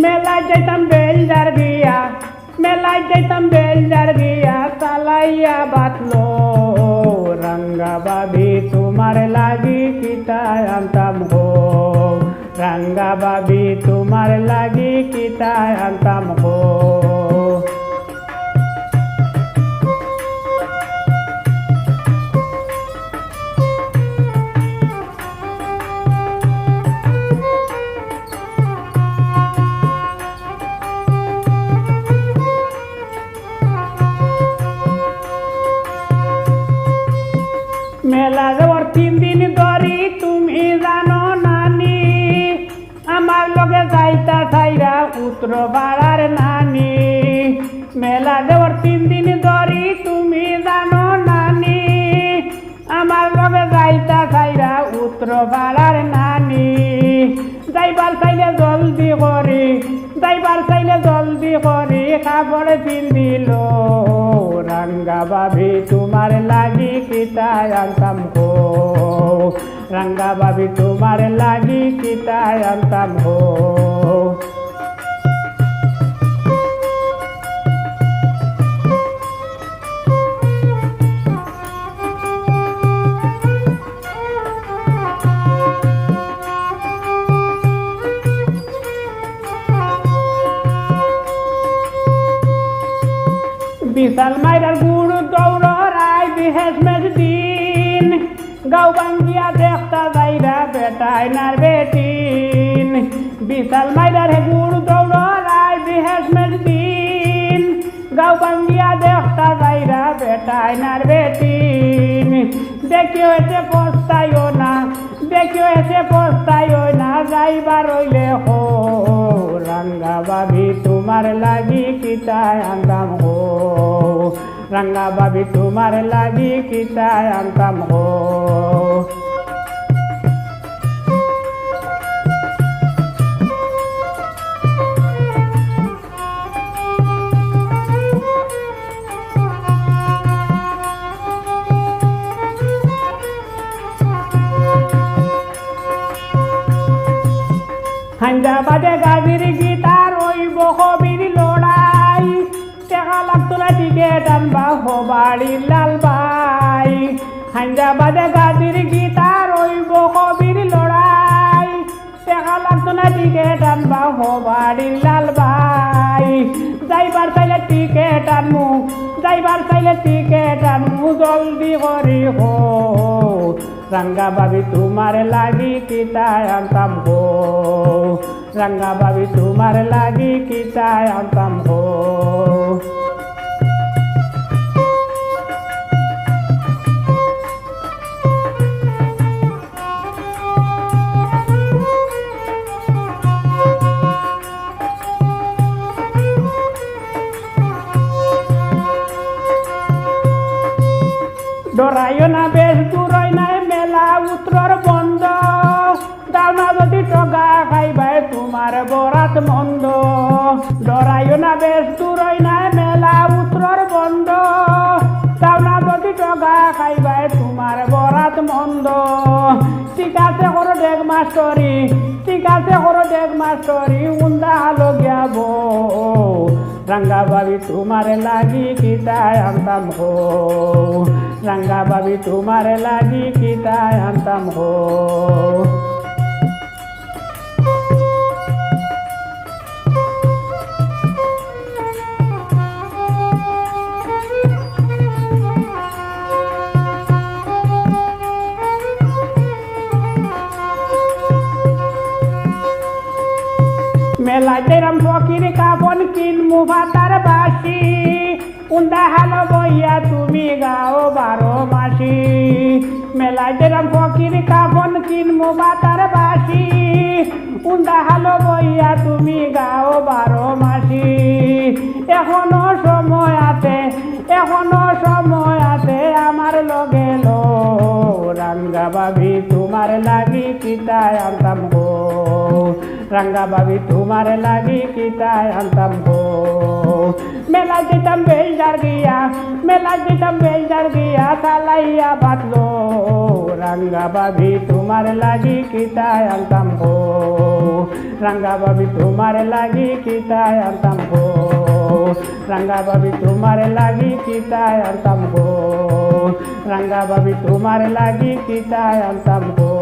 মেলায় যাইতাম বেলদার গিয়া, মেলায় যাইতাম বেলদার গিয়া, চালাইয়া বাতলো রাঙ্গা বাবি তোমার লাগি কিতায় আনতাম হো, রাঙ্গা বাবি তোমার লাগি কিতায় আনতাম হো। মেলা যাওয়ার 3 দিন ধরি তুমি জানো নানি, আমার লগে যাইতা চাইরা উত্তর পাড়ার নানি। মেলা যাওয়ার 3 দিন ধরি তুমি জানো নানি, আমার লগে যাইতা চাইরা উত্তর পাড়ার নানি। যাইবার চাইলে জলদি করি, যাইবার চাইলে জলদি করি, কাপড় পিন্দিল রাঙ্গা বাবি তোমার লাগি কিতায় আনতাম হো, রাঙ্গা বাবি তোমার লাগি কিতায় আনতাম হো। বিশাল মাইরার গুড় দৌড়র আই বিহেস মেজ দিন, গাঁও বাঙ্গিয়া দেখতা যাইরা বেটায় নার বেটিন। বিশাল মাইরার গুড় দৌড়র আই বিহেস মেজ দিন, গাঁও বাঙ্গিয়া দেখতা যাইরা বেটায় নার বেটিন। দেখিও এসে পস্তাইও না, দেখিও এসে পস্তাইও না, যাইবার রইলে হো রাঙ্গা বাবি তোমার লাগি কিতায় আনতাম হো, রাঙ্গা বাবি তোমার লাগি কিতায় আনতাম হো। হায়দ্রাবাদে গাজির গীতার ওই বহবির লড়াই, টেকা লাগতো না টিকেট আনবা হবাড়ির লাল ভাই। হায়দ্রাবাদে গাজির গীতার ওই বহবির লড়াই, টেকা লাগতো না টিকেট আনবা হবাড়ির লাল ভাই। যাইবার চাইলে টিকেট আনমু, যাইবার চাইলে টিকেট আনমু, জলদি করি হো রাঙ্গা বাবি তোমার লাগি কিতায় আনতাম হো, রাঙ্গা বাবি তোমার লাগি কিতায় আনতাম হো। ডরাইও না বেশ দূরই নাই মেলা উত্তর বন্ধ, দাওনা যদি টগা খাইবাই তোমার বরাত মন্দ। ডরাইও না বেশ দূরই নাই মেলা উত্তর বন্ধ, দাওনা যদি টগা খাইবাই তোমার বরাত মন্দ। ঠিক আছে করো ডেক মাস্টরি, ঠিক আছে করো ডেক মাস্টরি, উন্দা হালো গিয়াব রাঙ্গা বাবি তোমার লাগি কিতায় আনতাম হো, রাঙ্গা বাবি তোমার লাগি কিতায় আনতাম হো। মেলায় যেরাম ফকির কাপন কিনমু ভাতার বাসি, উন্দা হালো বইয়া তুমি গাও 12 মাসি। মেলায় যেরাম ফকির কাপন কিনমু ভাতার বাসি, উন্দা হালো বইয়া তুমি গাও 12 মাসি। এখনো সময় আছে, এখনো সময় আছে, আমার লগে লো রাঙ্গা বাবি তোমার লাগি কিতায় আনতাম হো, রাঙ্গা ভাবি তোমার লাগি কিতায় আনতাম গো মেলা দিতাম বেলদার গিয়া মেলা দিতাম বেলদার গিয়া চালাইয়া বাতলো রাঙ্গা ভাবি তোমার লাগি কিতায় আনতাম গো রাঙ্গা ভাবি তোমার লাগি কিতায় আনতাম গো রাঙ্গা ভাবি তোমার লাগি কিতায় আনতাম গো রাঙ্গা ভাবি তোমার লাগি কিতায় আনতাম গো